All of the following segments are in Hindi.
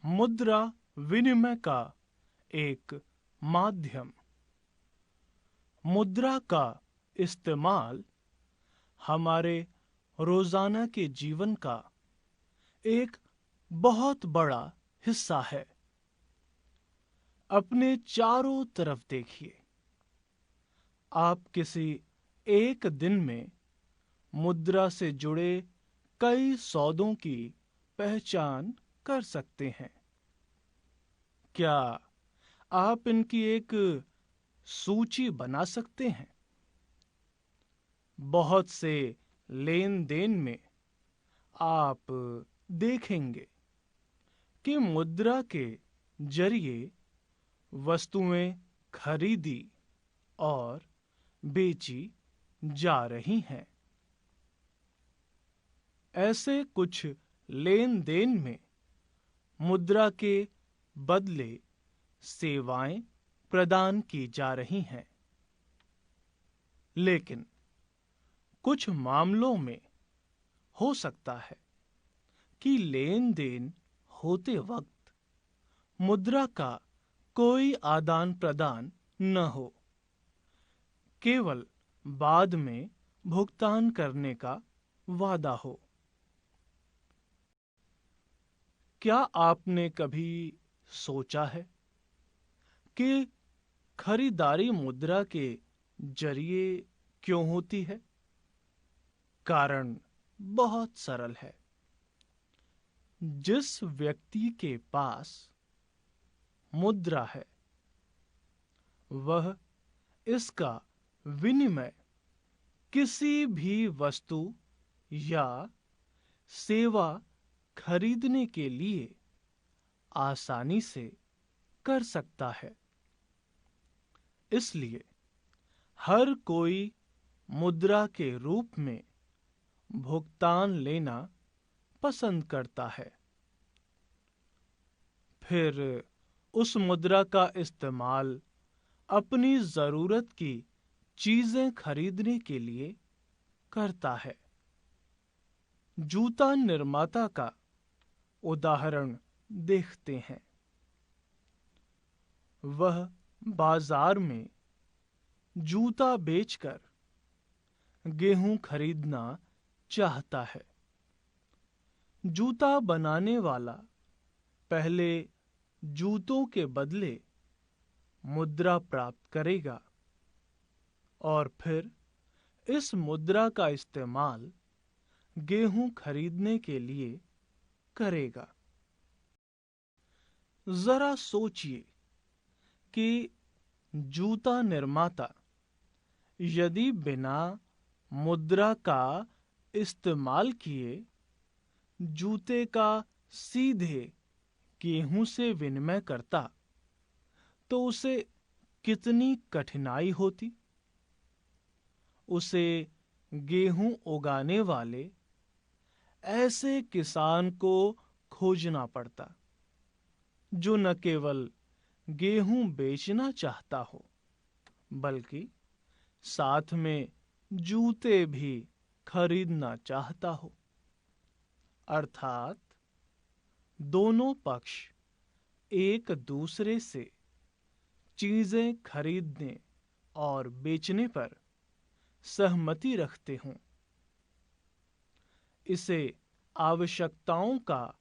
मुद्रा विनिमय का एक माध्यम। मुद्रा का इस्तेमाल हमारे रोजाना के जीवन का एक बहुत बड़ा हिस्सा है। अपने चारों तरफ देखिए। आप किसी एक दिन में मुद्रा से जुड़े कई सौदों की पहचान कर सकते हैं। क्या आप इनकी एक सूची बना सकते हैं? बहुत से लेन देन में आप देखेंगे कि मुद्रा के जरिए वस्तुएं खरीदी और बेची जा रही हैं। ऐसे कुछ लेन देन में मुद्रा के बदले सेवाएं प्रदान की जा रही हैं, लेकिन कुछ मामलों में हो सकता है कि लेन देन होते वक्त मुद्रा का कोई आदान प्रदान न हो, केवल बाद में भुगतान करने का वादा हो। क्या आपने कभी सोचा है कि खरीदारी मुद्रा के जरिए क्यों होती है? कारण बहुत सरल है। जिस व्यक्ति के पास मुद्रा है, वह इसका विनिमय किसी भी वस्तु या सेवा खरीदने के लिए आसानी से कर सकता है। इसलिए हर कोई मुद्रा के रूप में भुगतान लेना पसंद करता है। फिर उस मुद्रा का इस्तेमाल अपनी जरूरत की चीजें खरीदने के लिए करता है। जूता निर्माता का उदाहरण देखते हैं। वह बाजार में जूता बेचकर गेहूं खरीदना चाहता है। जूता बनाने वाला पहले जूतों के बदले मुद्रा प्राप्त करेगा और फिर इस मुद्रा का इस्तेमाल गेहूं खरीदने के लिए करेगा। जरा सोचिए कि जूता निर्माता यदि बिना मुद्रा का इस्तेमाल किए जूते का सीधे गेहूं से विनिमय करता, तो उसे कितनी कठिनाई होती। उसे गेहूं उगाने वाले ऐसे किसान को खोजना पड़ता जो न केवल गेहूं बेचना चाहता हो, बल्कि साथ में जूते भी खरीदना चाहता हो। अर्थात दोनों पक्ष एक दूसरे से चीजें खरीदने और बेचने पर सहमति रखते हों। इसे आवश्यकताओं का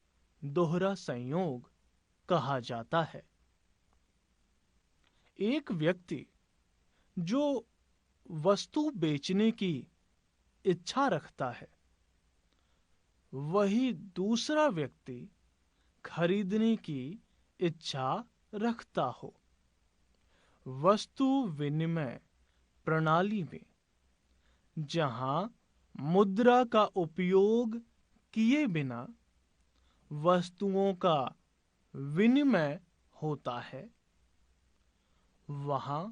दोहरा संयोग कहा जाता है। एक व्यक्ति जो वस्तु बेचने की इच्छा रखता है, वही दूसरा व्यक्ति खरीदने की इच्छा रखता हो। वस्तु विनिमय प्रणाली में जहां मुद्रा का उपयोग किए बिना वस्तुओं का विनिमय होता है, वहां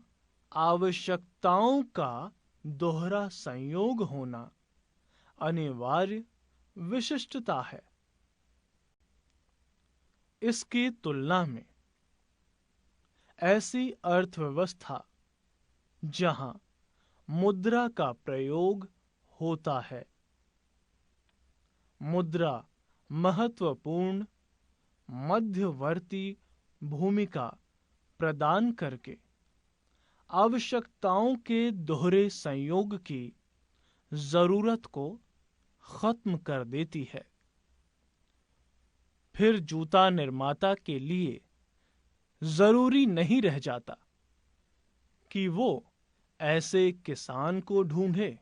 आवश्यकताओं का दोहरा संयोग होना अनिवार्य विशिष्टता है। इसकी तुलना में ऐसी अर्थव्यवस्था जहां मुद्रा का प्रयोग होता है, मुद्रा महत्वपूर्ण मध्यवर्ती भूमिका प्रदान करके आवश्यकताओं के दोहरे संयोग की जरूरत को खत्म कर देती है। फिर जूता निर्माता के लिए जरूरी नहीं रह जाता कि वो ऐसे किसान को ढूंढे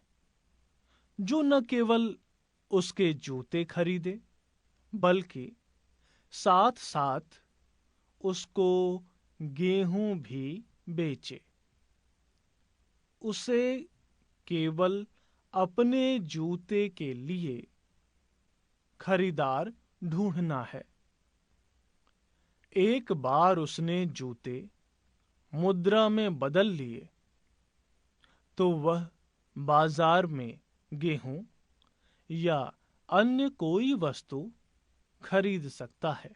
जो न केवल उसके जूते खरीदे बल्कि साथ साथ उसको गेहूं भी बेचे। उसे केवल अपने जूते के लिए खरीदार ढूंढना है। एक बार उसने जूते मुद्रा में बदल लिए तो वह बाजार में गेहूं या अन्य कोई वस्तु खरीद सकता है।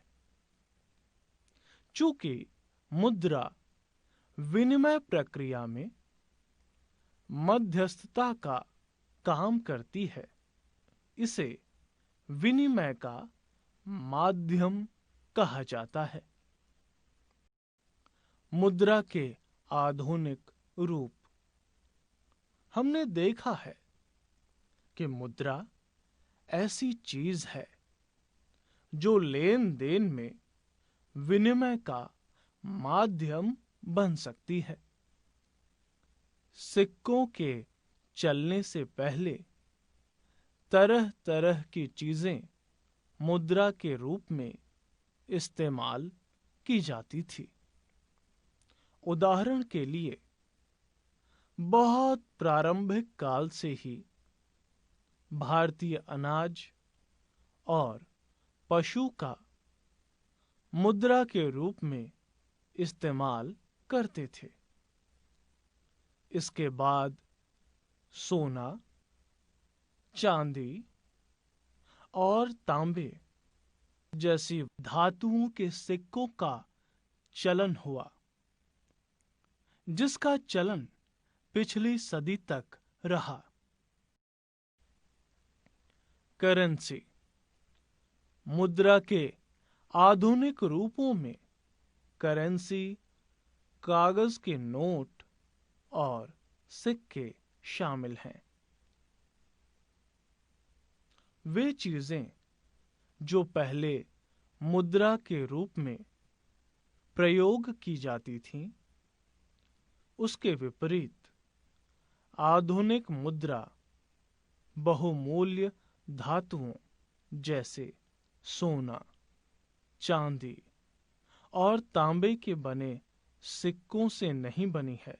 चूंकि मुद्रा विनिमय प्रक्रिया में मध्यस्थता का काम करती है, इसे विनिमय का माध्यम कहा जाता है। मुद्रा के आधुनिक रूप। हमने देखा है कि मुद्रा ऐसी चीज है जो लेन देन में विनिमय का माध्यम बन सकती है। सिक्कों के चलने से पहले तरह तरह की चीजें मुद्रा के रूप में इस्तेमाल की जाती थी। उदाहरण के लिए, बहुत प्रारंभिक काल से ही भारतीय अनाज और पशु का मुद्रा के रूप में इस्तेमाल करते थे। इसके बाद सोना, चांदी और तांबे जैसी धातुओं के सिक्कों का चलन हुआ, जिसका चलन पिछली सदी तक रहा। करेंसी। मुद्रा के आधुनिक रूपों में करेंसी, कागज के नोट और सिक्के शामिल हैं। वे चीजें जो पहले मुद्रा के रूप में प्रयोग की जाती थीं, उसके विपरीत आधुनिक मुद्रा बहुमूल्य धातुओं जैसे सोना, चांदी और तांबे के बने सिक्कों से नहीं बनी है।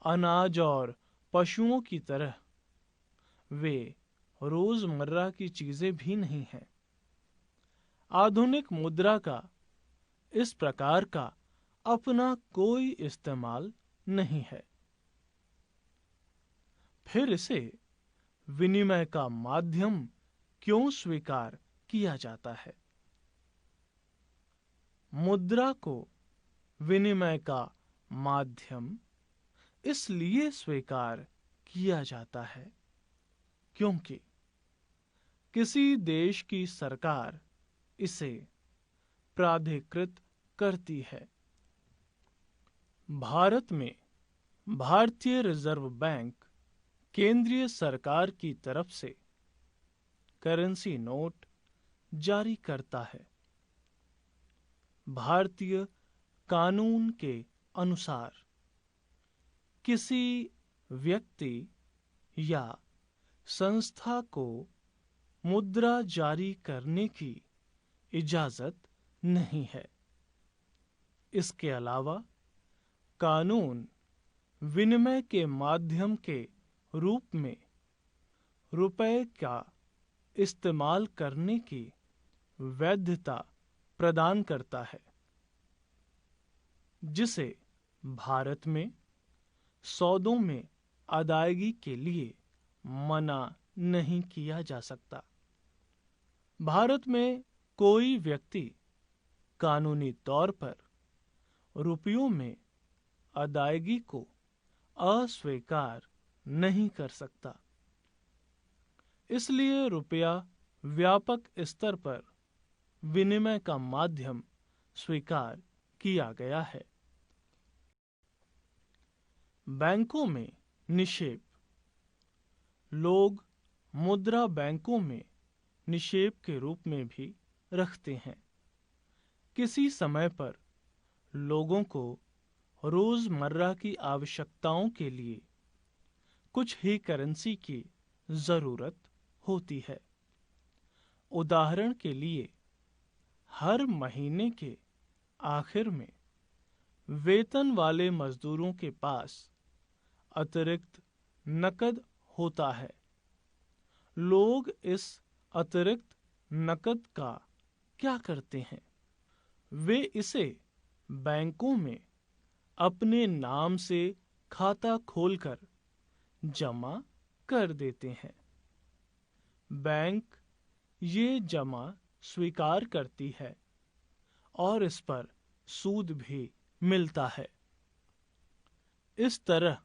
अनाज और पशुओं की तरह वे रोजमर्रा की चीजें भी नहीं हैं। आधुनिक मुद्रा का इस प्रकार का अपना कोई इस्तेमाल नहीं है। फिर इसे विनिमय का माध्यम क्यों स्वीकार किया जाता है? मुद्रा को विनिमय का माध्यम इसलिए स्वीकार किया जाता है क्योंकि किसी देश की सरकार इसे प्राधिकृत करती है। भारत में भारतीय रिजर्व बैंक केंद्रीय सरकार की तरफ से करेंसी नोट जारी करता है। भारतीय कानून के अनुसार किसी व्यक्ति या संस्था को मुद्रा जारी करने की इजाजत नहीं है। इसके अलावा कानून विनिमय के माध्यम के रूप में रुपए का इस्तेमाल करने की वैधता प्रदान करता है, जिसे भारत में सौदों में अदायगी के लिए मना नहीं किया जा सकता। भारत में कोई व्यक्ति कानूनी तौर पर रुपयों में अदायगी को अस्वीकार नहीं कर सकता। इसलिए रुपया व्यापक स्तर पर विनिमय का माध्यम स्वीकार किया गया है। बैंकों में निक्षेप। लोग मुद्रा बैंकों में निक्षेप के रूप में भी रखते हैं। किसी समय पर लोगों को रोजमर्रा की आवश्यकताओं के लिए कुछ ही करेंसी की जरूरत होती है। उदाहरण के लिए, हर महीने के आखिर में वेतन वाले मजदूरों के पास अतिरिक्त नकद होता है। लोग इस अतिरिक्त नकद का क्या करते हैं? वे इसे बैंकों में अपने नाम से खाता खोलकर जमा कर देते हैं। बैंक ये जमा स्वीकार करती है और इस पर सूद भी मिलता है। इस तरह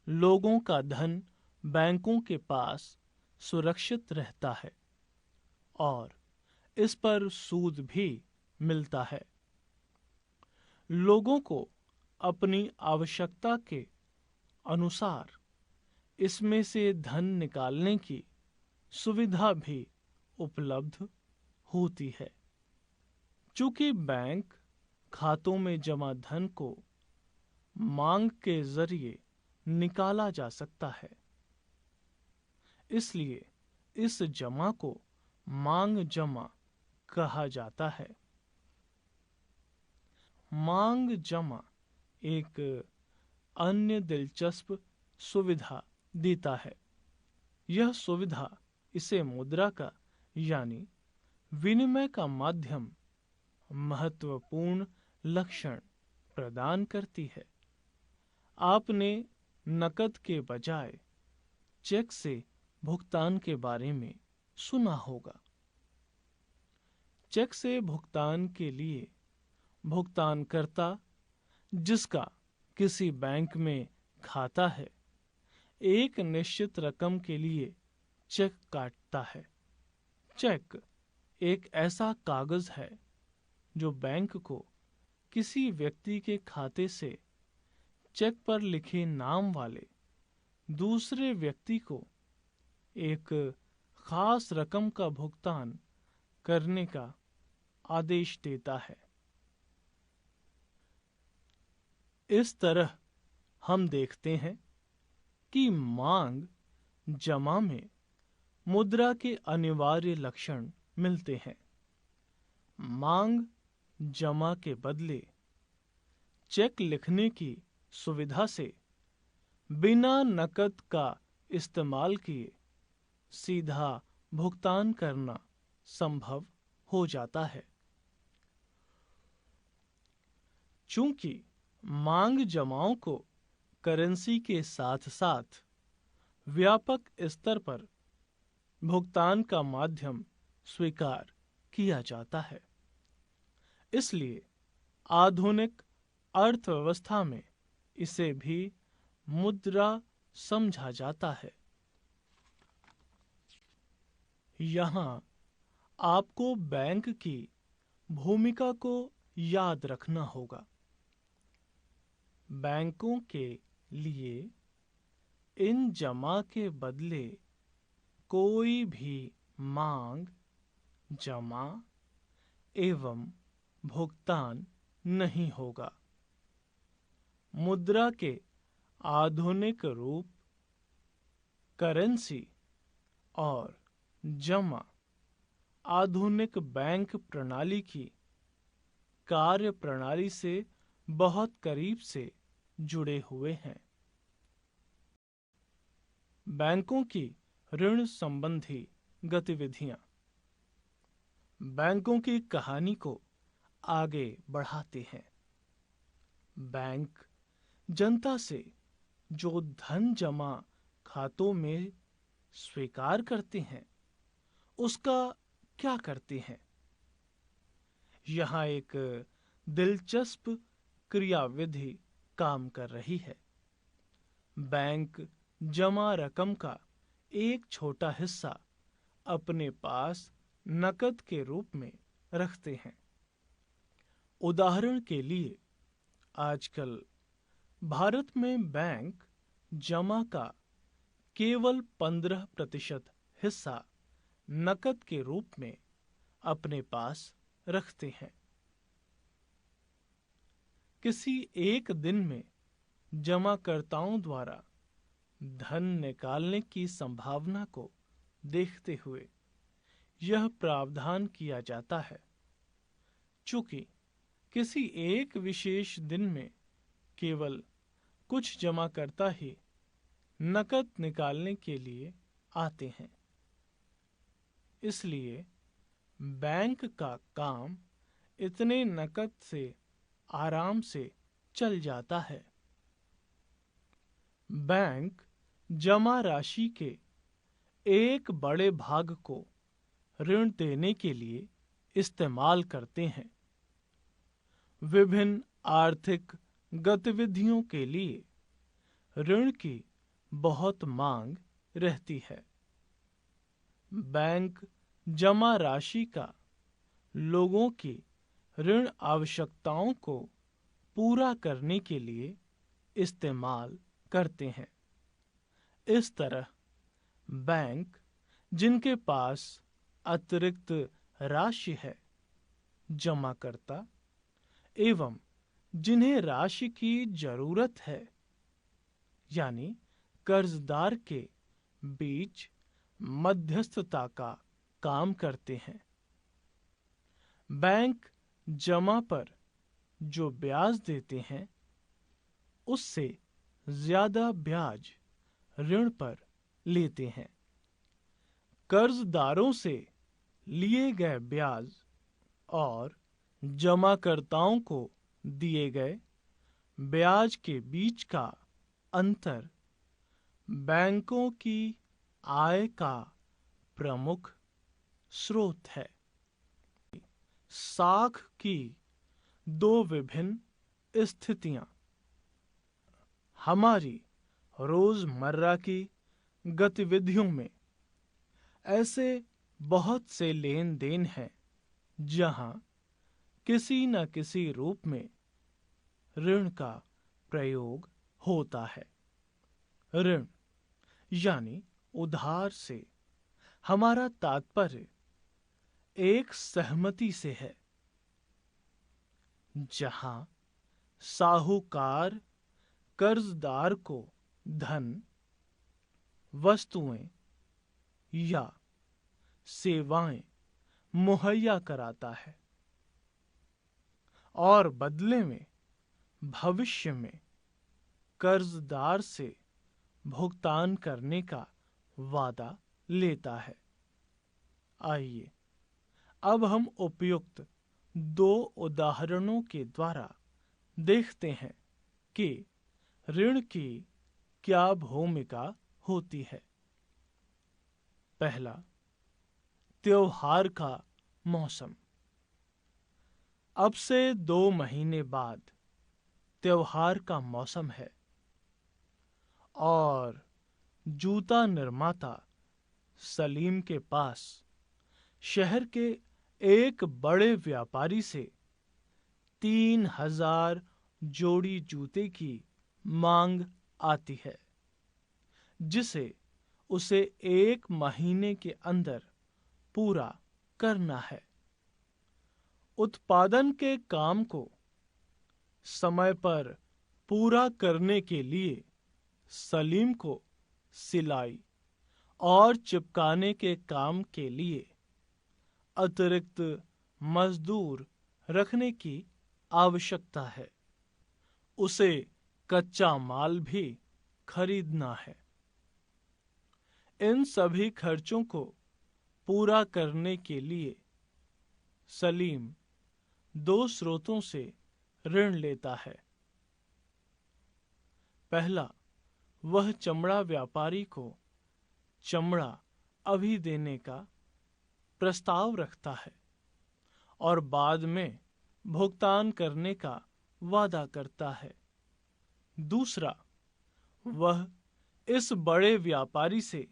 लोगों का धन बैंकों के पास सुरक्षित रहता है और इस पर सूद भी मिलता है। लोगों को अपनी आवश्यकता के अनुसार इसमें से धन निकालने की सुविधा भी उपलब्ध होती है। चूंकि बैंक खातों में जमा धन को मांग के जरिए निकाला जा सकता है, इसलिए इस जमा को मांग जमा कहा जाता है। मांग जमा एक अन्य दिलचस्प सुविधा देता है। यह सुविधा इसे मुद्रा का यानी विनिमय का माध्यम महत्वपूर्ण लक्षण प्रदान करती है। आपने नकद के बजाय चेक से भुगतान के बारे में सुना होगा। चेक से भुगतान के लिए भुगतानकर्ता, जिसका किसी बैंक में खाता है, एक निश्चित रकम के लिए चेक काटता है। चेक एक ऐसा कागज है जो बैंक को किसी व्यक्ति के खाते से चेक पर लिखे नाम वाले दूसरे व्यक्ति को एक खास रकम का भुगतान करने का आदेश देता है। इस तरह हम देखते हैं कि मांग जमा में मुद्रा के अनिवार्य लक्षण मिलते हैं। मांग जमा के बदले चेक लिखने की सुविधा से बिना नकद का इस्तेमाल किए सीधा भुगतान करना संभव हो जाता है। चूंकि मांग जमाओं को करेंसी के साथ साथ व्यापक स्तर पर भुगतान का माध्यम स्वीकार किया जाता है, इसलिए आधुनिक अर्थव्यवस्था में इसे भी मुद्रा समझा जाता है। यहाँ आपको बैंक की भूमिका को याद रखना होगा। बैंकों के लिए इन जमा के बदले कोई भी मांग जमा एवं भुगतान नहीं होगा। मुद्रा के आधुनिक रूप करेंसी और जमा आधुनिक बैंक प्रणाली की कार्य प्रणाली से बहुत करीब से जुड़े हुए हैं। बैंकों की ऋण संबंधी गतिविधियां बैंकों की कहानी को आगे बढ़ाते हैं। बैंक जनता से जो धन जमा खातों में स्वीकार करते हैं, उसका क्या करते हैं? यहाँ एक दिलचस्प क्रियाविधि काम कर रही है। बैंक जमा रकम का एक छोटा हिस्सा अपने पास नकद के रूप में रखते हैं। उदाहरण के लिए आजकल भारत में बैंक जमा का केवल 15% हिस्सा नकद के रूप में अपने पास रखते हैं। किसी एक दिन में जमाकर्ताओं द्वारा धन निकालने की संभावना को देखते हुए यह प्रावधान किया जाता है, चूंकि किसी एक विशेष दिन में केवल कुछ जमाकर्ता ही नकद निकालने के लिए आते हैं। इसलिए बैंक का काम इतने नकद से आराम से चल जाता है। बैंक जमा राशि के एक बड़े भाग को ऋण देने के लिए इस्तेमाल करते हैं। विभिन्न आर्थिक गतिविधियों के लिए ऋण की बहुत मांग रहती है। बैंक जमा राशि का लोगों की ऋण आवश्यकताओं को पूरा करने के लिए इस्तेमाल करते हैं। इस तरह बैंक जिनके पास अतिरिक्त राशि है, जमाकर्ता एवं जिन्हें राशि की जरूरत है, यानी कर्जदार के बीच मध्यस्थता का काम करते हैं। बैंक जमा पर जो ब्याज देते हैं, उससे ज्यादा ब्याज ऋण पर लेते हैं। कर्जदारों से लिए गए ब्याज और जमाकर्ताओं को दिए गए ब्याज के बीच का अंतर बैंकों की आय का प्रमुख स्रोत है। साख की दो विभिन्न स्थितियां हमारी रोजमर्रा की गतिविधियों में ऐसे बहुत से लेन देन हैं जहां किसी न किसी रूप में ऋण का प्रयोग होता है। ऋण यानी उधार से हमारा तात्पर्य एक सहमति से है, जहां साहूकार कर्जदार को धन, वस्तुएं या सेवाएं मुहैया कराता है और बदले में भविष्य में कर्जदार से भुगतान करने का वादा लेता है। आइए अब हम उपयुक्त दो उदाहरणों के द्वारा देखते हैं कि ऋण की क्या भूमिका होती है। पहला, त्योहार का मौसम। अब से 2 महीने बाद त्योहार का मौसम है और जूता निर्माता सलीम के पास शहर के एक बड़े व्यापारी से 3000 जोड़ी जूते की मांग आती है, जिसे उसे 1 महीने के अंदर पूरा करना है। उत्पादन के काम को समय पर पूरा करने के लिए सलीम को सिलाई और चिपकाने के काम के लिए अतिरिक्त मजदूर रखने की आवश्यकता है। उसे कच्चा माल भी खरीदना है। इन सभी खर्चों को पूरा करने के लिए सलीम 2 स्रोतों से ऋण लेता है। पहला, वह चमड़ा व्यापारी को चमड़ा अभी देने का प्रस्ताव रखता है और बाद में भुगतान करने का वादा करता है। दूसरा, वह इस बड़े व्यापारी से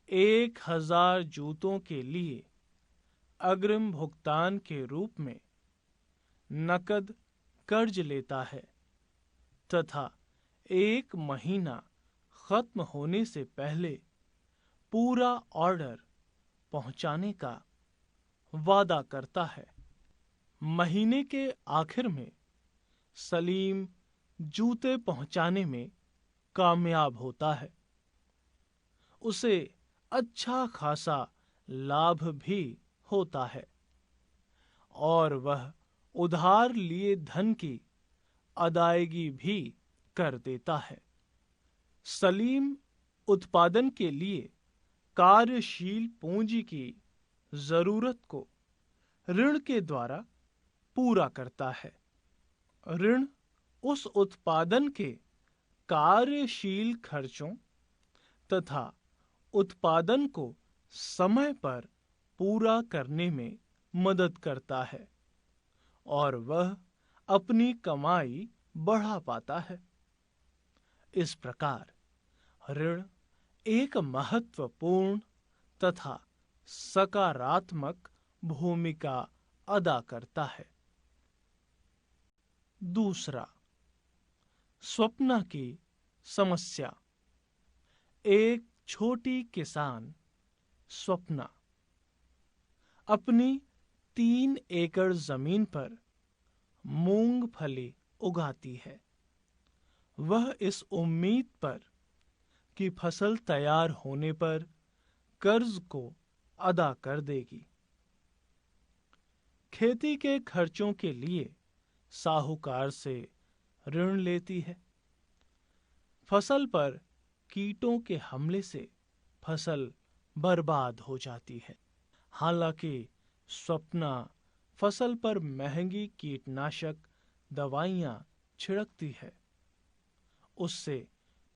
1000 जूतों के लिए अग्रिम भुगतान के रूप में नकद कर्ज लेता है तथा 1 महीना खत्म होने से पहले पूरा ऑर्डर पहुंचाने का वादा करता है। महीने के आखिर में सलीम जूते पहुंचाने में कामयाब होता है। उसे अच्छा खासा लाभ भी होता है और वह उधार लिए धन की अदायगी भी कर देता है। सलीम उत्पादन के लिए कार्यशील पूंजी की जरूरत को ऋण के द्वारा पूरा करता है। ऋण उस उत्पादन के कार्यशील खर्चों तथा उत्पादन को समय पर पूरा करने में मदद करता है और वह अपनी कमाई बढ़ा पाता है। इस प्रकार ऋण एक महत्वपूर्ण तथा सकारात्मक भूमिका अदा करता है। दूसरा, स्वप्ना की समस्या। एक छोटी किसान स्वप्ना अपनी 3 एकड़ जमीन पर मूंगफली उगाती है। वह इस उम्मीद पर कि फसल तैयार होने पर कर्ज को अदा कर देगी। खेती के खर्चों के लिए साहूकार से ऋण लेती है। फसल पर कीटों के हमले से फसल बर्बाद हो जाती है। हालांकि स्वप्ना फसल पर महंगी कीटनाशक दवाइयां छिड़कती है, उससे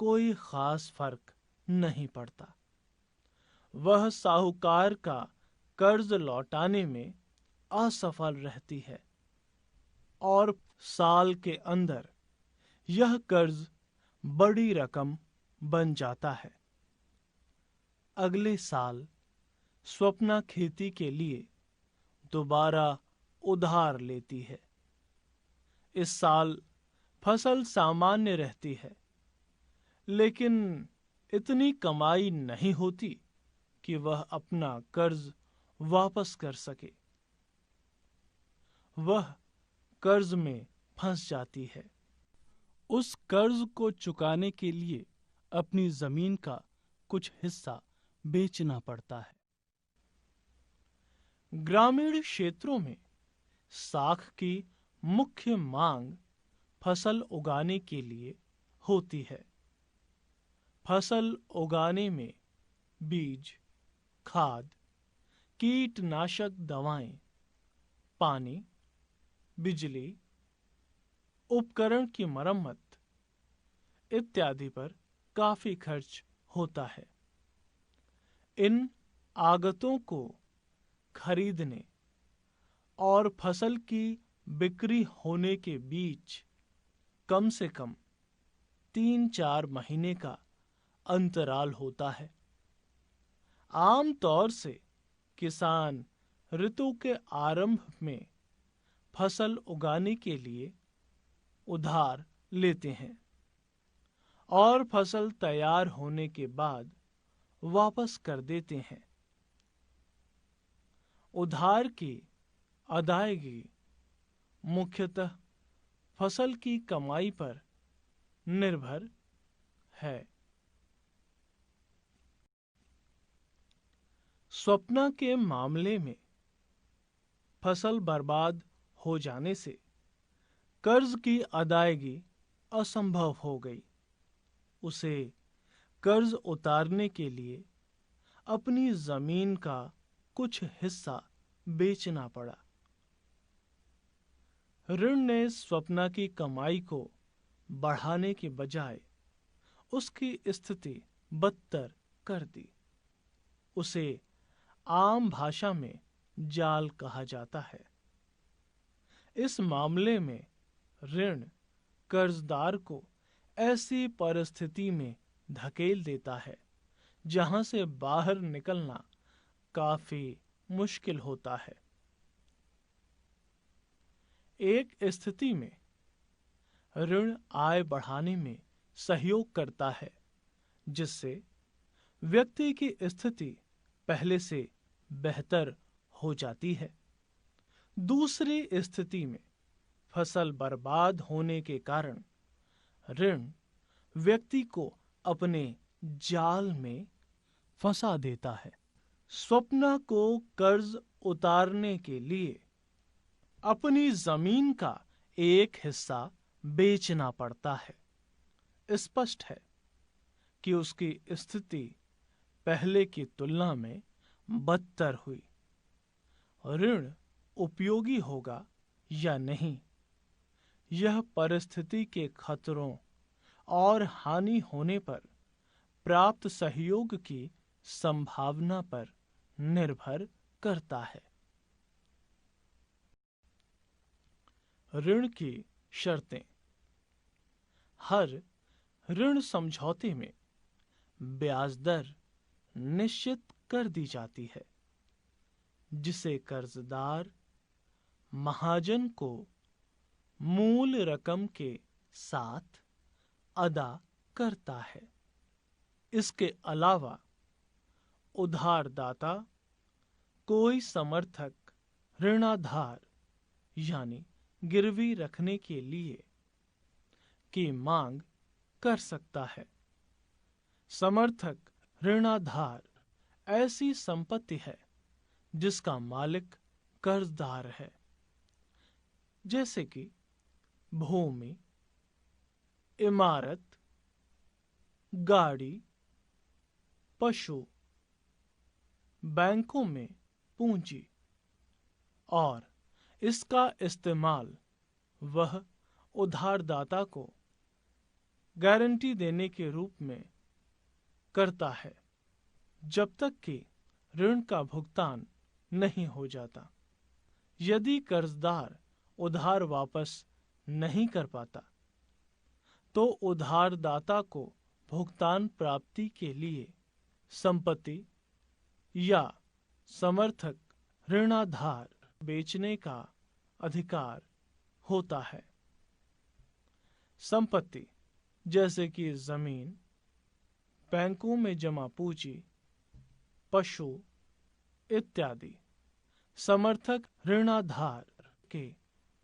कोई खास फर्क नहीं पड़ता। वह साहूकार का कर्ज लौटाने में असफल रहती है और साल के अंदर यह कर्ज बड़ी रकम बन जाता है। अगले साल स्वप्ना खेती के लिए दोबारा उधार लेती है। इस साल फसल सामान्य रहती है, लेकिन इतनी कमाई नहीं होती कि वह अपना कर्ज वापस कर सके। वह कर्ज में फंस जाती है। उस कर्ज को चुकाने के लिए अपनी जमीन का कुछ हिस्सा बेचना पड़ता है। ग्रामीण क्षेत्रों में साख की मुख्य मांग फसल उगाने के लिए होती है। फसल उगाने में बीज, खाद, कीटनाशक दवाएं, पानी, बिजली, उपकरण की मरम्मत इत्यादि पर काफी खर्च होता है। इन आगतों को खरीदने और फसल की बिक्री होने के बीच कम से कम 3-4 महीने का अंतराल होता है। आम तौर से किसान ऋतु के आरंभ में फसल उगाने के लिए उधार लेते हैं और फसल तैयार होने के बाद वापस कर देते हैं। उधार की अदायगी मुख्यतः फसल की कमाई पर निर्भर है। स्वप्ना के मामले में फसल बर्बाद हो जाने से कर्ज की अदायगी असंभव हो गई। उसे कर्ज उतारने के लिए अपनी जमीन का कुछ हिस्सा बेचना पड़ा। ऋण ने स्वप्ना की कमाई को बढ़ाने के बजाय उसकी स्थिति बदतर कर दी। उसे आम भाषा में जाल कहा जाता है। इस मामले में ऋण कर्जदार को ऐसी परिस्थिति में धकेल देता है जहां से बाहर निकलना काफी मुश्किल होता है। एक स्थिति में ऋण आय बढ़ाने में सहयोग करता है, जिससे व्यक्ति की स्थिति पहले से बेहतर हो जाती है। दूसरी स्थिति में फसल बर्बाद होने के कारण ऋण व्यक्ति को अपने जाल में फंसा देता है। स्वप्ना को कर्ज उतारने के लिए अपनी जमीन का एक हिस्सा बेचना पड़ता है। स्पष्ट है कि उसकी स्थिति पहले की तुलना में बदतर हुई। ऋण उपयोगी होगा या नहीं, यह परिस्थिति के खतरों और हानि होने पर प्राप्त सहयोग की संभावना पर निर्भर करता है। ऋण की शर्तें। हर ऋण समझौते में ब्याज दर निश्चित कर दी जाती है, जिसे कर्जदार महाजन को मूल रकम के साथ अदा करता है। इसके अलावा उधारदाता कोई समर्थक ऋणाधार यानी गिरवी रखने के लिए की मांग कर सकता है। समर्थक ऋणाधार ऐसी संपत्ति है जिसका मालिक कर्जदार है, जैसे कि भूमि, इमारत, गाड़ी, पशु, बैंकों में पूंजी, और इसका इस्तेमाल वह उधारदाता को गारंटी देने के रूप में करता है जब तक कि ऋण का भुगतान नहीं हो जाता। यदि कर्जदार उधार वापस नहीं कर पाता, तो उधारदाता को भुगतान प्राप्ति के लिए संपत्ति या समर्थक ऋणाधार बेचने का अधिकार होता है। संपत्ति जैसे कि जमीन, बैंकों में जमा पूंजी, पशु इत्यादि समर्थक ऋणाधार के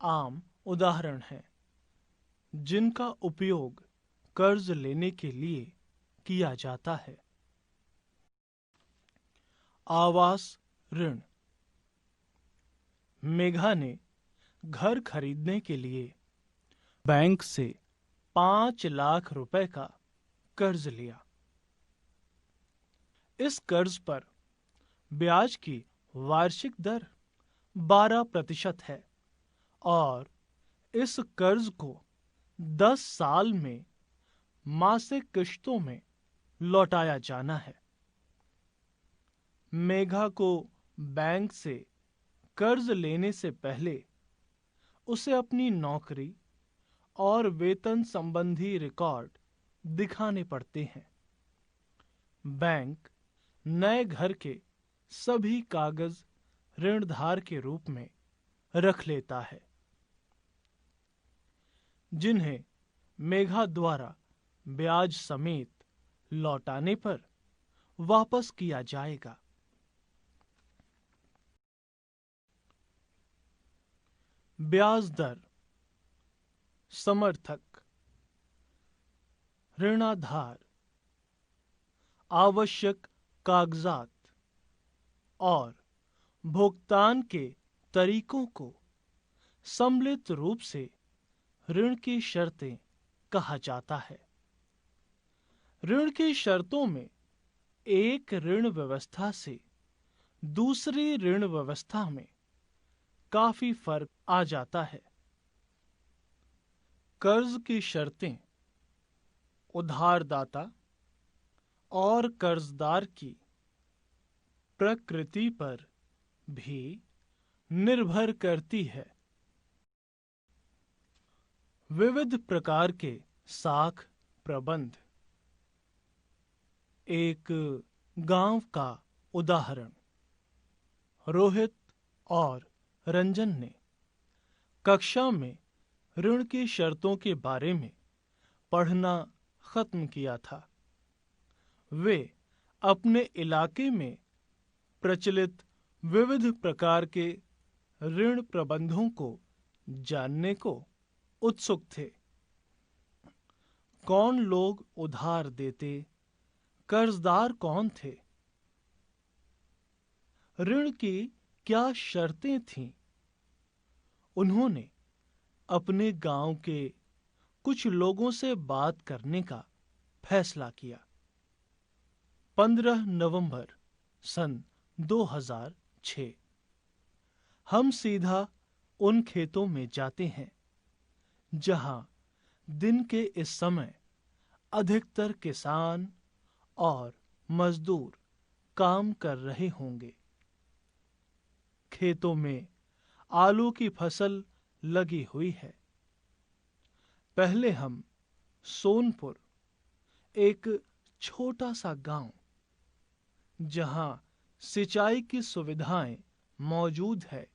आम उदाहरण हैं, जिनका उपयोग कर्ज लेने के लिए किया जाता है। आवास ऋण। मेघा ने घर खरीदने के लिए बैंक से 5 लाख रुपए का कर्ज लिया। इस कर्ज पर ब्याज की वार्षिक दर 12% है और इस कर्ज को 10 साल में मासिक किश्तों में लौटाया जाना है। मेघा को बैंक से कर्ज लेने से पहले उसे अपनी नौकरी और वेतन संबंधी रिकॉर्ड दिखाने पड़ते हैं। बैंक नए घर के सभी कागज ऋणधार के रूप में रख लेता है, जिन्हें मेघा द्वारा ब्याज समेत लौटाने पर वापस किया जाएगा। ब्याज दर, समर्थक, ऋणाधार, आवश्यक कागजात और भुगतान के तरीकों को सम्मिलित रूप से ऋण की शर्तें कहा जाता है। ऋण की शर्तों में एक ऋण व्यवस्था से दूसरी ऋण व्यवस्था में काफी फर्क आ जाता है। कर्ज की शर्तें उधारदाता और कर्जदार की प्रकृति पर भी निर्भर करती है। विविध प्रकार के साख प्रबंध। एक गांव का उदाहरण। रोहित और रंजन ने कक्षा में ऋण की शर्तों के बारे में पढ़ना खत्म किया था। वे अपने इलाके में प्रचलित विविध प्रकार के ऋण प्रबंधों को जानने को उत्सुक थे। कौन लोग उधार देते, कर्जदार कौन थे, ऋण की क्या शर्तें थीं। उन्होंने अपने गांव के कुछ लोगों से बात करने का फैसला किया। 15 नवंबर सन 2006 हम सीधा उन खेतों में जाते हैं जहां दिन के इस समय अधिकतर किसान और मजदूर काम कर रहे होंगे। खेतों में आलू की फसल लगी हुई है। पहले हम सोनपुर, एक छोटा सा गांव जहां सिंचाई की सुविधाएं मौजूद है,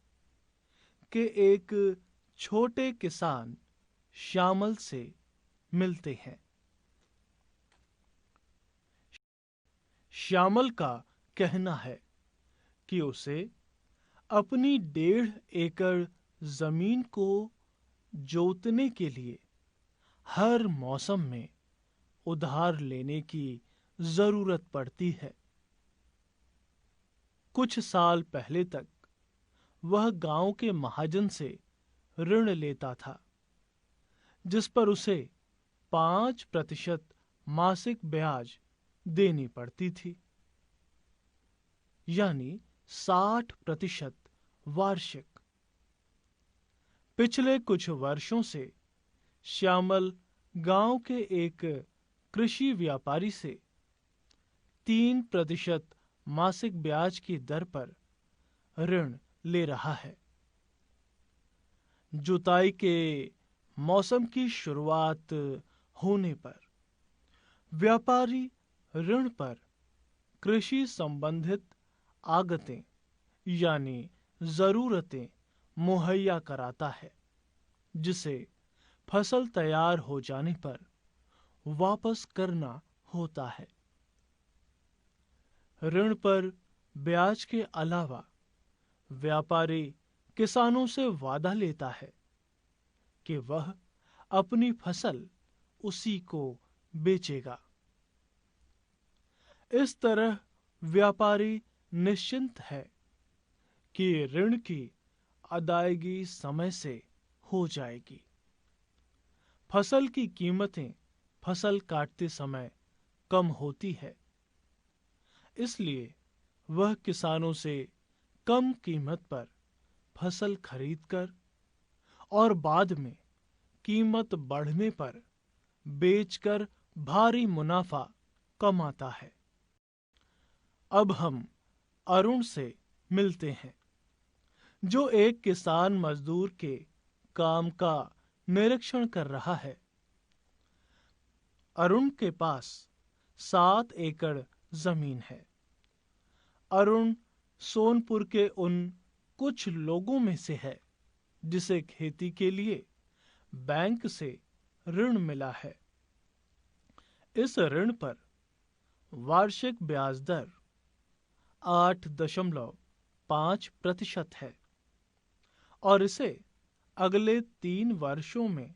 के एक छोटे किसान श्यामल से मिलते हैं। श्यामल का कहना है कि उसे अपनी 1.5 एकड़ जमीन को जोतने के लिए हर मौसम में उधार लेने की जरूरत पड़ती है। कुछ साल पहले तक वह गांव के महाजन से ऋण लेता था, जिस पर उसे 5% मासिक ब्याज देनी पड़ती थी, यानी 60% वार्षिक। पिछले कुछ वर्षों से श्यामल गांव के एक कृषि व्यापारी से 3% मासिक ब्याज की दर पर ऋण ले रहा है। जुताई के मौसम की शुरुआत होने पर व्यापारी ऋण पर कृषि संबंधित आगतें यानी जरूरतें मुहैया कराता है, जिसे फसल तैयार हो जाने पर वापस करना होता है। ऋण पर ब्याज के अलावा व्यापारी किसानों से वादा लेता है कि वह अपनी फसल उसी को बेचेगा। इस तरह व्यापारी निश्चिंत है कि ऋण की अदायगी समय से हो जाएगी। फसल की कीमतें फसल काटते समय कम होती है, इसलिए वह किसानों से कम कीमत पर फसल खरीदकर और बाद में कीमत बढ़ने पर बेचकर भारी मुनाफा कमाता है। अब हम अरुण से मिलते हैं, जो एक किसान मजदूर के काम का निरीक्षण कर रहा है। अरुण के पास 7 एकड़ जमीन है। अरुण सोनपुर के उन कुछ लोगों में से है जिसे खेती के लिए बैंक से ऋण मिला है। इस ऋण पर वार्षिक ब्याज दर 8.5% है और इसे अगले 3 वर्षों में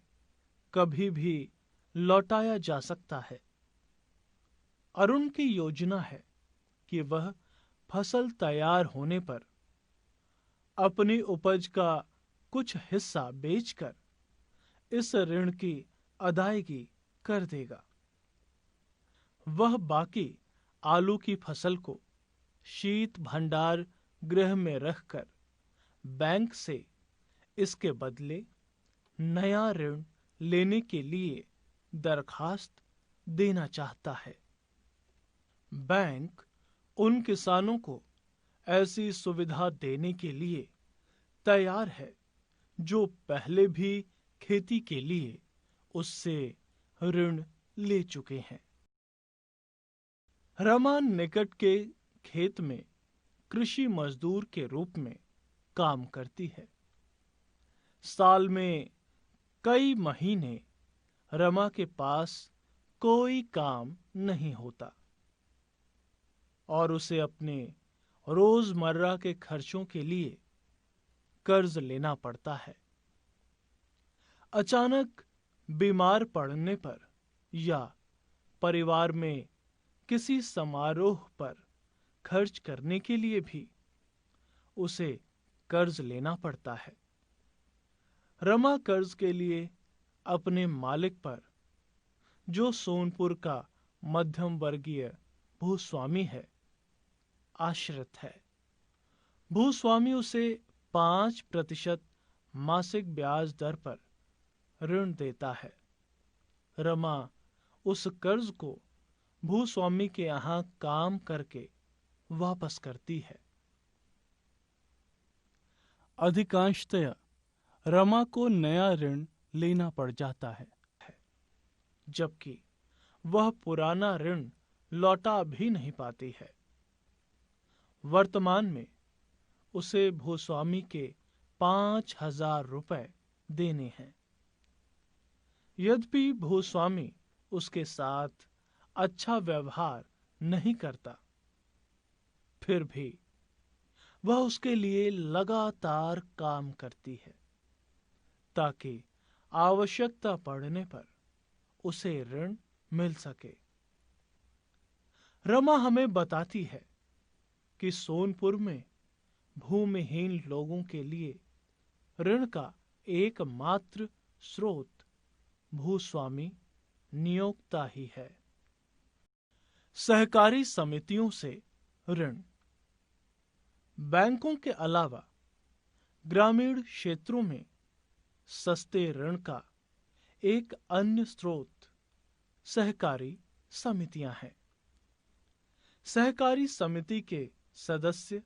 कभी भी लौटाया जा सकता है। अरुण की योजना है कि वह फसल तैयार होने पर अपनी उपज का कुछ हिस्सा बेचकर इस ऋण की अदायगी कर देगा। वह बाकी आलू की फसल को शीत भंडार गृह में रखकर बैंक से इसके बदले नया ऋण लेने के लिए दरखास्त देना चाहता है। बैंक उन किसानों को ऐसी सुविधा देने के लिए तैयार है जो पहले भी खेती के लिए उससे ऋण ले चुके हैं। रमा निकट के खेत में कृषि मजदूर के रूप में काम करती है। साल में कई महीने रमा के पास कोई काम नहीं होता और उसे अपने रोजमर्रा के खर्चों के लिए कर्ज लेना पड़ता है। अचानक बीमार पड़ने पर या परिवार में किसी समारोह पर खर्च करने के लिए भी उसे कर्ज लेना पड़ता है। रमा कर्ज के लिए अपने मालिक पर, जो सोनपुर का मध्यम वर्गीय भूस्वामी है, आश्रित है। भूस्वामी उसे 5% मासिक ब्याज दर पर ऋण देता है। रमा उस कर्ज को भूस्वामी के यहां काम करके वापस करती है। अधिकांशतः रमा को नया ऋण लेना पड़ जाता है, जबकि वह पुराना ऋण लौटा भी नहीं पाती है। वर्तमान में उसे भूस्वामी के 5,000 रुपए देने हैं। यद्यपि भूस्वामी उसके साथ अच्छा व्यवहार नहीं करता, फिर भी वह उसके लिए लगातार काम करती है ताकि आवश्यकता पड़ने पर उसे ऋण मिल सके। रमा हमें बताती है कि सोनपुर में भूमिहीन लोगों के लिए ऋण का एकमात्र स्रोत भूस्वामी नियोक्ता ही है। सहकारी समितियों से ऋण। बैंकों के अलावा ग्रामीण क्षेत्रों में सस्ते ऋण का एक अन्य स्रोत सहकारी समितियां हैं। सहकारी समिति के सदस्य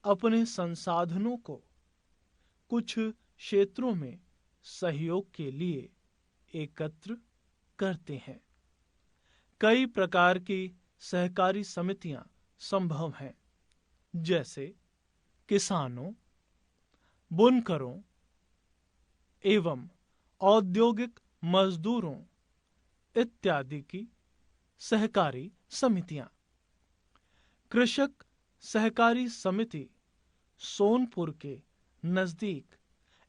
अपने संसाधनों को कुछ क्षेत्रों में सहयोग के लिए एकत्र करते हैं। कई प्रकार की सहकारी समितियां संभव हैं, जैसे किसानों, बुनकरों एवं औद्योगिक मजदूरों इत्यादि की सहकारी समितियां। कृषक सहकारी समिति सोनपुर के नजदीक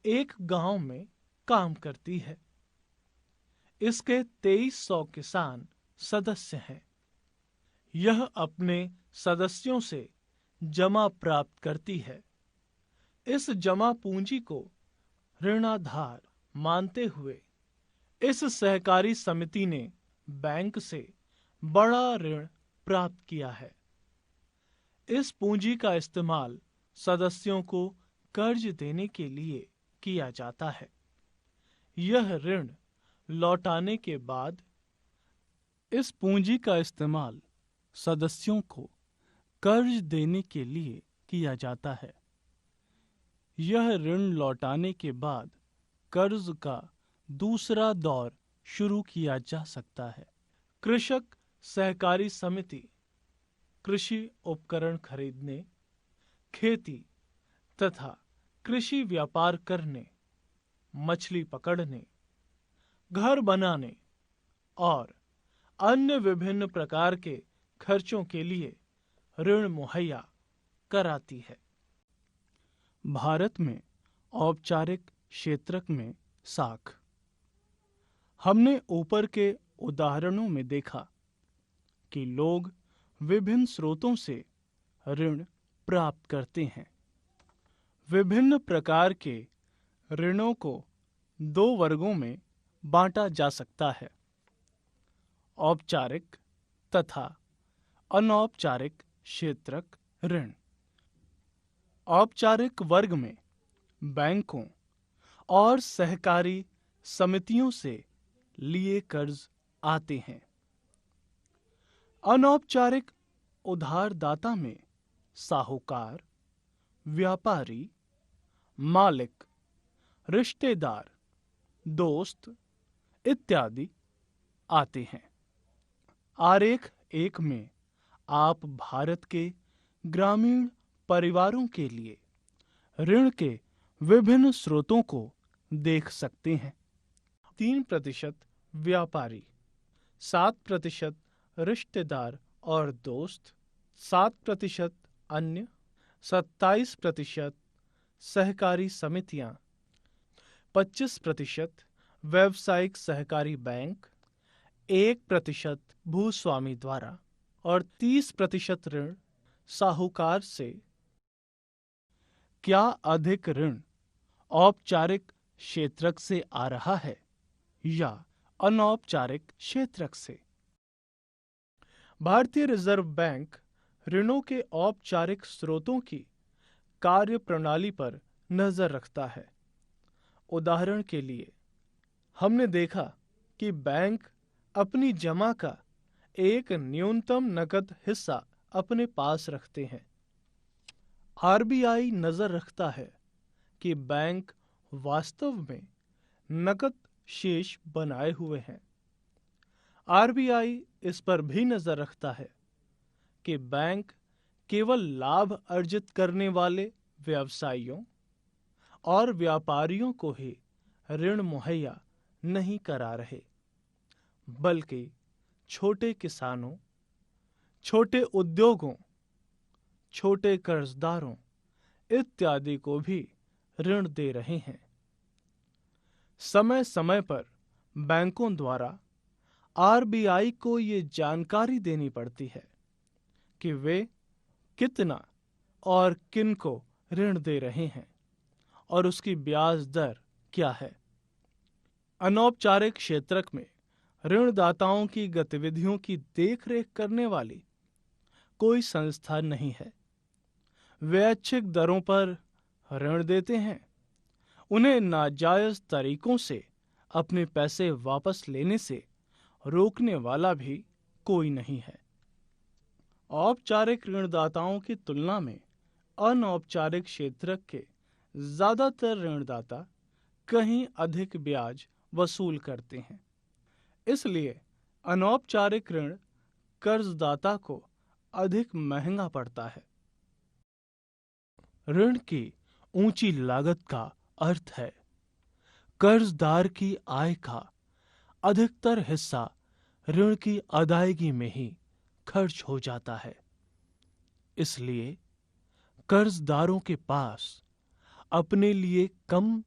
एक गांव में काम करती है। इसके 2300 किसान सदस्य हैं। यह अपने सदस्यों से जमा प्राप्त करती है। इस जमा पूंजी को ऋणाधार मानते हुए इस सहकारी समिति ने बैंक से बड़ा ऋण प्राप्त किया है। इस पूंजी का इस्तेमाल सदस्यों को कर्ज देने के लिए किया जाता है। यह ऋण लौटाने के बाद इस पूंजी का इस्तेमाल सदस्यों को कर्ज देने के लिए किया जाता है। यह ऋण लौटाने के बाद कर्ज का दूसरा दौर शुरू किया जा सकता है। कृषक सहकारी समिति कृषि उपकरण खरीदने, खेती तथा कृषि व्यापार करने, मछली पकड़ने, घर बनाने और अन्य विभिन्न प्रकार के खर्चों के लिए ऋण मुहैया कराती है। भारत में औपचारिक क्षेत्र में साख। हमने ऊपर के उदाहरणों में देखा कि लोग विभिन्न स्रोतों से ऋण प्राप्त करते हैं। विभिन्न प्रकार के ऋणों को 2 वर्गों में बांटा जा सकता है: औपचारिक तथा अनौपचारिक क्षेत्रक ऋण। औपचारिक वर्ग में बैंकों और सहकारी समितियों से लिए कर्ज आते हैं। अनौपचारिक उधारदाता में साहूकार, व्यापारी, मालिक, रिश्तेदार, दोस्त इत्यादि आते हैं। आरेख 1 में आप भारत के ग्रामीण परिवारों के लिए ऋण के विभिन्न स्रोतों को देख सकते हैं। 3% व्यापारी, 7% रिश्तेदार और दोस्त, 7% अन्य, 27% सहकारी समितियां, 25% व्यावसायिक सहकारी बैंक, 1% भूस्वामी द्वारा और 30% ऋण साहूकार से। क्या अधिक ऋण औपचारिक क्षेत्रक से आ रहा है या अनौपचारिक क्षेत्रक से? भारतीय रिजर्व बैंक ऋणों के औपचारिक स्रोतों की कार्यप्रणाली पर नजर रखता है। उदाहरण के लिए, हमने देखा कि बैंक अपनी जमा का एक न्यूनतम नकद हिस्सा अपने पास रखते हैं। आरबीआई नजर रखता है कि बैंक वास्तव में नकद शेष बनाए हुए हैं। आरबीआई इस पर भी नजर रखता है कि बैंक केवल लाभ अर्जित करने वाले व्यवसायियों और व्यापारियों को ही ऋण मुहैया नहीं करा रहे, बल्कि छोटे किसानों, छोटे उद्योगों, छोटे कर्जदारों इत्यादि को भी ऋण दे रहे हैं। समय समय पर बैंकों द्वारा आरबीआई को ये जानकारी देनी पड़ती है कि वे कितना और किन को ऋण दे रहे हैं और उसकी ब्याज दर क्या है। अनौपचारिक क्षेत्रक में ऋणदाताओं की गतिविधियों की देखरेख करने वाली कोई संस्था नहीं है। वे ऐच्छिक दरों पर ऋण देते हैं। उन्हें नाजायज तरीकों से अपने पैसे वापस लेने से रोकने वाला भी कोई नहीं है। औपचारिक ऋणदाताओं की तुलना में अनौपचारिक क्षेत्रक के ज्यादातर ऋणदाता कहीं अधिक ब्याज वसूल करते हैं। इसलिए अनौपचारिक ऋण कर्जदाता को अधिक महंगा पड़ता है। ऋण की ऊंची लागत का अर्थ है कर्जदार की आय का अधिकतर हिस्सा ऋण की अदायगी में ही खर्च हो जाता है। इसलिए कर्जदारों के पास अपने लिए कम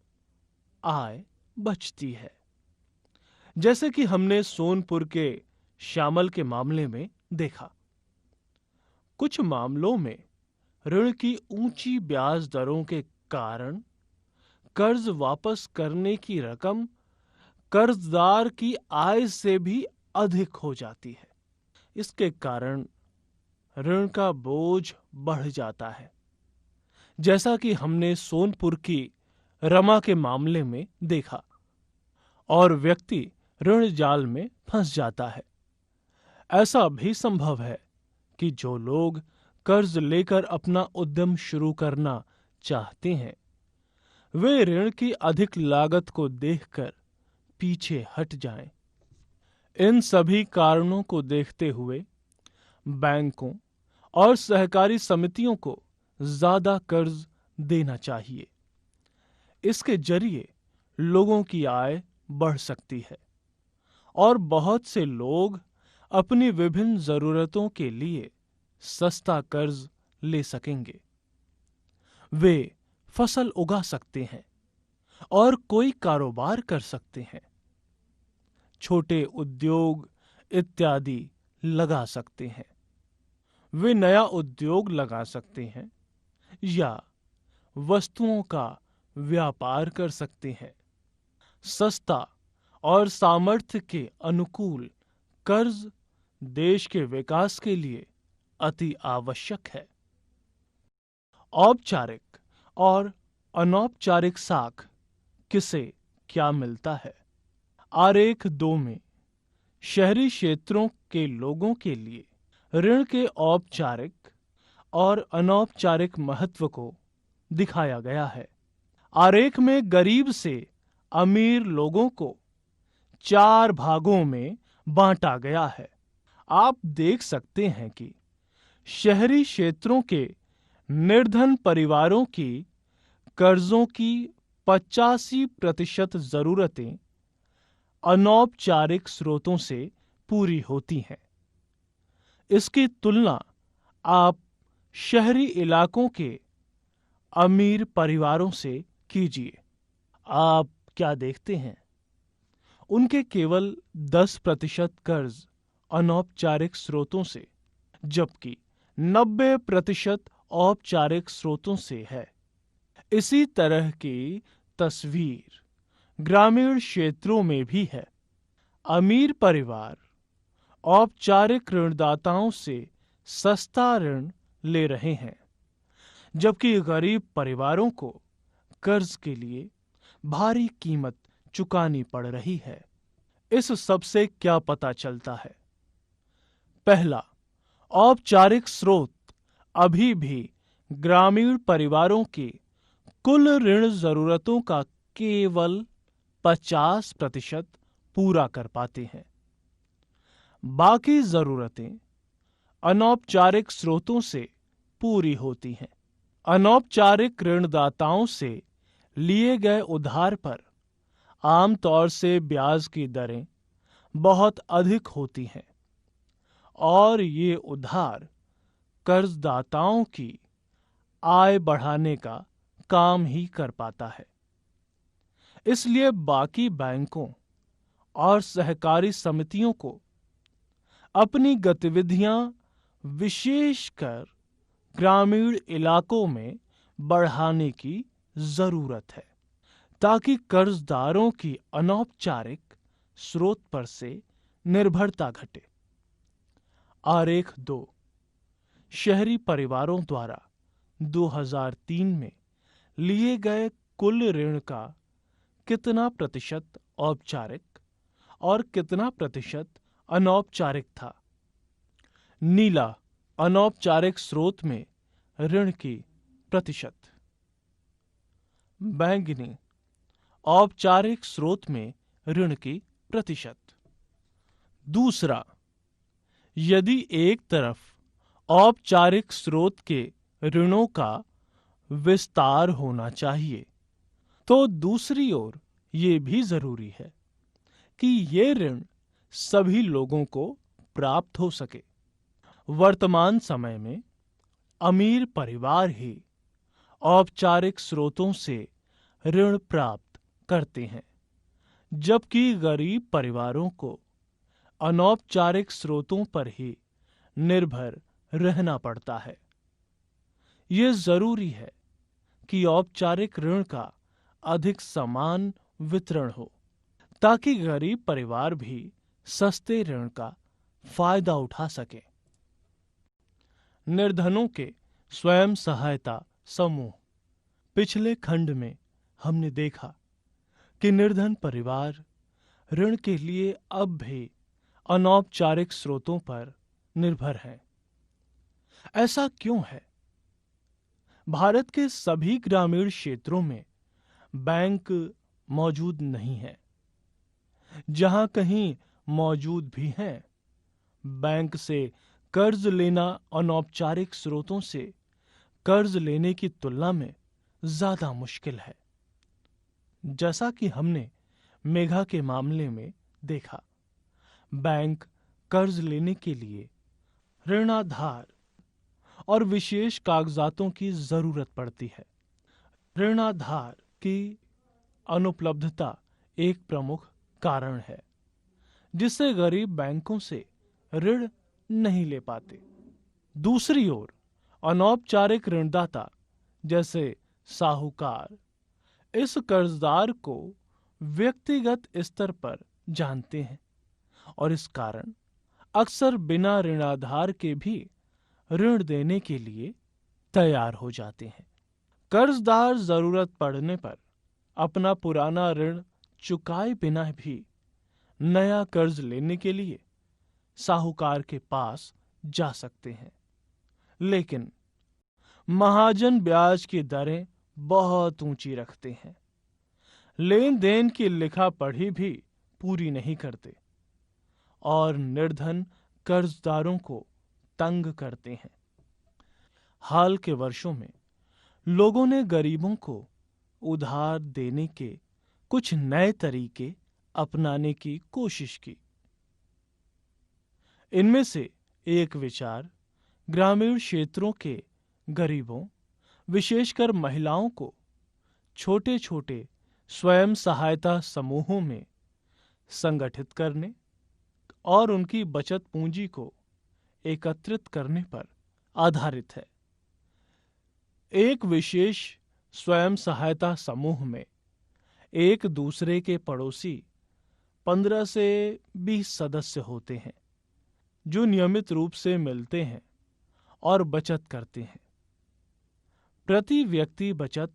आय बचती है। जैसे कि हमने सोनपुर के श्यामल के मामले में देखा। कुछ मामलों में ऋण की ऊंची ब्याज दरों के कारण कर्ज वापस करने की रकम कर्जदार की आय से भी अधिक हो जाती है। इसके कारण ऋण का बोझ बढ़ जाता है, जैसा कि हमने सोनपुर की रमा के मामले में देखा, और व्यक्ति ऋण जाल में फंस जाता है। ऐसा भी संभव है कि जो लोग कर्ज लेकर अपना उद्यम शुरू करना चाहते हैं, वे ऋण की अधिक लागत को देखकर पीछे हट जाएं। इन सभी कारणों को देखते हुए बैंकों और सहकारी समितियों को ज्यादा कर्ज देना चाहिए। इसके जरिए लोगों की आय बढ़ सकती है और बहुत से लोग अपनी विभिन्न जरूरतों के लिए सस्ता कर्ज ले सकेंगे। वे फसल उगा सकते हैं और कोई कारोबार कर सकते हैं, छोटे उद्योग इत्यादि लगा सकते हैं। वे नया उद्योग लगा सकते हैं या वस्तुओं का व्यापार कर सकते हैं। सस्ता और सामर्थ्य के अनुकूल कर्ज देश के विकास के लिए अति आवश्यक है। औपचारिक और अनौपचारिक साख किसे क्या मिलता है? आरेख 2 में शहरी क्षेत्रों के लोगों के लिए ऋण के औपचारिक और अनौपचारिक महत्व को दिखाया गया है। आरेख में गरीब से अमीर लोगों को 4 भागों में बांटा गया है। आप देख सकते हैं कि शहरी क्षेत्रों के निर्धन परिवारों की कर्जों की 85% जरूरतें अनौपचारिक स्रोतों से पूरी होती हैं। इसकी तुलना आप शहरी इलाकों के अमीर परिवारों से कीजिए। आप क्या देखते हैं? उनके केवल 10% कर्ज अनौपचारिक स्रोतों से, जबकि 90% औपचारिक स्रोतों से है। इसी तरह की तस्वीर ग्रामीण क्षेत्रों में भी है। अमीर परिवार औपचारिक ऋणदाताओं से सस्ता ऋण ले रहे हैं, जबकि गरीब परिवारों को कर्ज के लिए भारी कीमत चुकानी पड़ रही है। इस सब से क्या पता चलता है? पहला, औपचारिक स्रोत अभी भी ग्रामीण परिवारों की कुल ऋण जरूरतों का केवल 50% पूरा कर पाते हैं। बाकी जरूरतें अनौपचारिक स्रोतों से पूरी होती हैं। अनौपचारिक ऋणदाताओं से लिए गए उधार पर आमतौर से ब्याज की दरें बहुत अधिक होती हैं और ये उधार कर्जदाताओं की आय बढ़ाने का काम ही कर पाता है। इसलिए बाकी बैंकों और सहकारी समितियों को अपनी गतिविधियां विशेषकर ग्रामीण इलाकों में बढ़ाने की जरूरत है, ताकि कर्जदारों की अनौपचारिक स्रोत पर से निर्भरता घटे। आरेख 2, शहरी परिवारों द्वारा 2003 में लिए गए कुल ऋण का कितना प्रतिशत औपचारिक और कितना प्रतिशत अनौपचारिक था? नीला अनौपचारिक स्रोत में ऋण की प्रतिशत, बैंगनी औपचारिक स्रोत में ऋण की प्रतिशत। दूसरा, यदि एक तरफ औपचारिक स्रोत के ऋणों का विस्तार होना चाहिए, तो दूसरी ओर ये भी जरूरी है कि ये ऋण सभी लोगों को प्राप्त हो सके। वर्तमान समय में अमीर परिवार ही औपचारिक स्रोतों से ऋण प्राप्त करते हैं, जबकि गरीब परिवारों को अनौपचारिक स्रोतों पर ही निर्भर रहना पड़ता है। ये जरूरी है कि औपचारिक ऋण का अधिक समान वितरण हो, ताकि गरीब परिवार भी सस्ते ऋण का फायदा उठा सके। निर्धनों के स्वयं सहायता समूह। पिछले खंड में हमने देखा कि निर्धन परिवार ऋण के लिए अब भी अनौपचारिक स्रोतों पर निर्भर हैं। ऐसा क्यों है? भारत के सभी ग्रामीण क्षेत्रों में बैंक मौजूद नहीं है। जहां कहीं मौजूद भी हैं, बैंक से कर्ज लेना अनौपचारिक स्रोतों से कर्ज लेने की तुलना में ज्यादा मुश्किल है। जैसा कि हमने मेघा के मामले में देखा, बैंक कर्ज लेने के लिए ऋणाधार और विशेष कागजातों की जरूरत पड़ती है। ऋणाधार की अनुपलब्धता एक प्रमुख कारण है, जिससे गरीब बैंकों से ऋण नहीं ले पाते। दूसरी ओर अनौपचारिक ऋणदाता जैसे साहूकार इस कर्जदार को व्यक्तिगत स्तर पर जानते हैं और इस कारण अक्सर बिना ऋणाधार के भी ऋण देने के लिए तैयार हो जाते हैं। कर्जदार जरूरत पड़ने पर अपना पुराना ऋण चुकाए बिना भी नया कर्ज लेने के लिए साहूकार के पास जा सकते हैं, लेकिन महाजन ब्याज की दरें बहुत ऊंची रखते हैं, लेन देन की लिखा पढ़ी भी पूरी नहीं करते और निर्धन कर्जदारों को तंग करते हैं। हाल के वर्षों में लोगों ने गरीबों को उधार देने के कुछ नए तरीके अपनाने की कोशिश की। इनमें से एक विचार ग्रामीण क्षेत्रों के गरीबों, विशेषकर महिलाओं को छोटे छोटे स्वयं सहायता समूहों में संगठित करने और उनकी बचत पूंजी को एकत्रित करने पर आधारित है। एक विशेष स्वयं सहायता समूह में एक दूसरे के पड़ोसी 15 से 20 सदस्य होते हैं जो नियमित रूप से मिलते हैं और बचत करते हैं। प्रति व्यक्ति बचत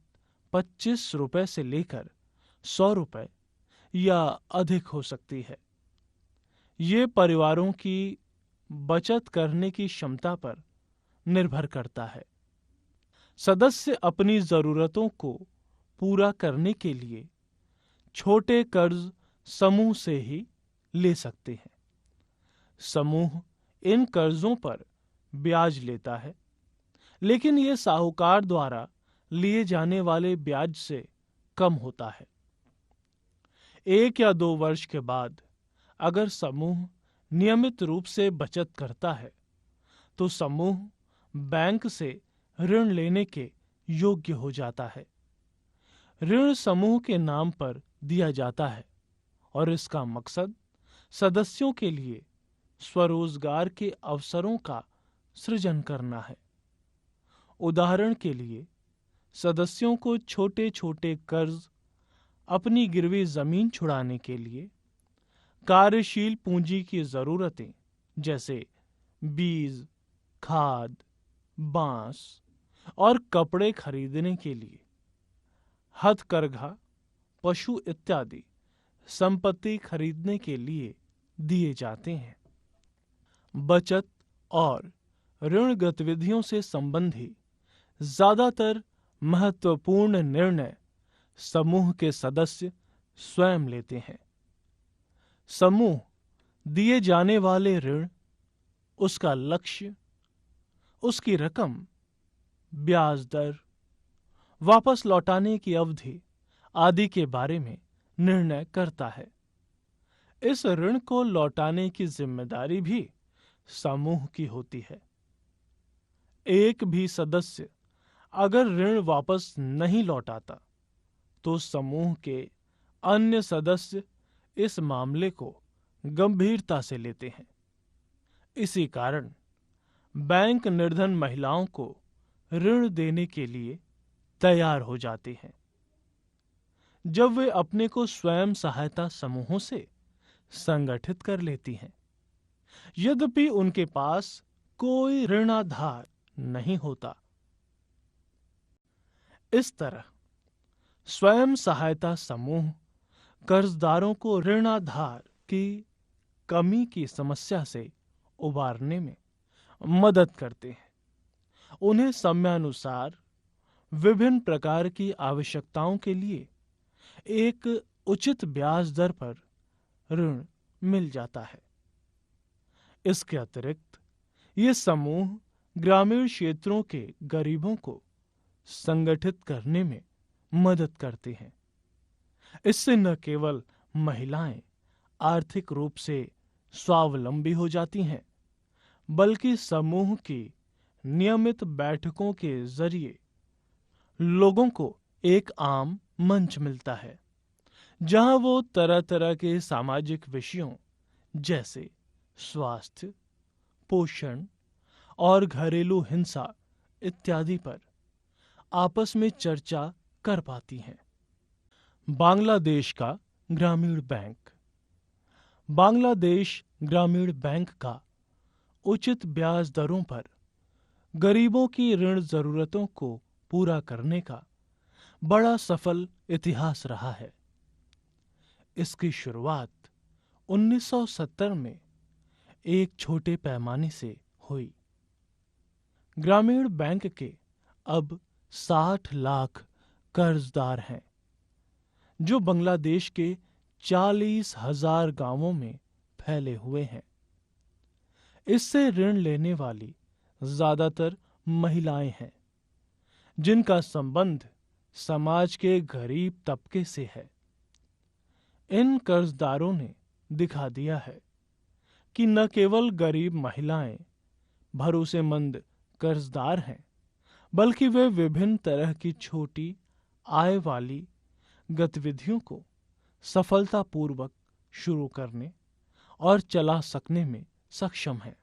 25 रुपए से लेकर 100 रुपए या अधिक हो सकती है। ये परिवारों की बचत करने की क्षमता पर निर्भर करता है। सदस्य अपनी जरूरतों को पूरा करने के लिए छोटे कर्ज समूह से ही ले सकते हैं। समूह इन कर्जों पर ब्याज लेता है, लेकिन यह साहूकार द्वारा लिए जाने वाले ब्याज से कम होता है। 1 या 2 वर्ष के बाद अगर समूह नियमित रूप से बचत करता है तो समूह बैंक से ऋण लेने के योग्य हो जाता है। ऋण समूह के नाम पर दिया जाता है और इसका मकसद सदस्यों के लिए स्वरोजगार के अवसरों का सृजन करना है। उदाहरण के लिए, सदस्यों को छोटे छोटे कर्ज अपनी गिरवी जमीन छुड़ाने के लिए, कार्यशील पूंजी की जरूरतें जैसे बीज, खाद, बांस और कपड़े खरीदने के लिए, हथकरघा, पशु इत्यादि संपत्ति खरीदने के लिए दिए जाते हैं। बचत और ऋण गतिविधियों से संबंधी ज्यादातर महत्वपूर्ण निर्णय समूह के सदस्य स्वयं लेते हैं। समूह दिए जाने वाले ऋण, उसका लक्ष्य, उसकी रकम, ब्याज दर, वापस लौटाने की अवधि आदि के बारे में निर्णय करता है। इस ऋण को लौटाने की जिम्मेदारी भी समूह की होती है। एक भी सदस्य अगर ऋण वापस नहीं लौटाता तो समूह के अन्य सदस्य इस मामले को गंभीरता से लेते हैं। इसी कारण बैंक निर्धन महिलाओं को ऋण देने के लिए तैयार हो जाते हैं। जब वे अपने को स्वयं सहायता समूहों से संगठित कर लेती हैं, यद्यपि उनके पास कोई ऋणाधार नहीं होता। इस तरह स्वयं सहायता समूह कर्जदारों को ऋणाधार की कमी की समस्या से उबारने में मदद करते हैं। उन्हें समयानुसार विभिन्न प्रकार की आवश्यकताओं के लिए एक उचित ब्याज दर पर ऋण मिल जाता है। इसके अतिरिक्त ये समूह ग्रामीण क्षेत्रों के गरीबों को संगठित करने में मदद करते हैं। इससे न केवल महिलाएं आर्थिक रूप से स्वावलंबी हो जाती हैं, बल्कि समूह की नियमित बैठकों के जरिए लोगों को एक आम मंच मिलता है जहां वो तरह तरह के सामाजिक विषयों जैसे स्वास्थ्य, पोषण और घरेलू हिंसा इत्यादि पर आपस में चर्चा कर पाती हैं। बांग्लादेश का ग्रामीण बैंक। बांग्लादेश ग्रामीण बैंक का उचित ब्याज दरों पर गरीबों की ऋण जरूरतों को पूरा करने का बड़ा सफल इतिहास रहा है। इसकी शुरुआत 1970 में एक छोटे पैमाने से हुई। ग्रामीण बैंक के अब 60 लाख कर्जदार हैं, जो बांग्लादेश के 40,000 गांवों में फैले हुए हैं। इससे ऋण लेने वाली ज्यादातर महिलाएं हैं, जिनका संबंध समाज के गरीब तबके से है। इन कर्जदारों ने दिखा दिया है कि न केवल गरीब महिलाएं भरोसेमंद कर्जदार हैं, बल्कि वे विभिन्न तरह की छोटी आय वाली गतिविधियों को सफलतापूर्वक शुरू करने और चला सकने में सक्षम हैं।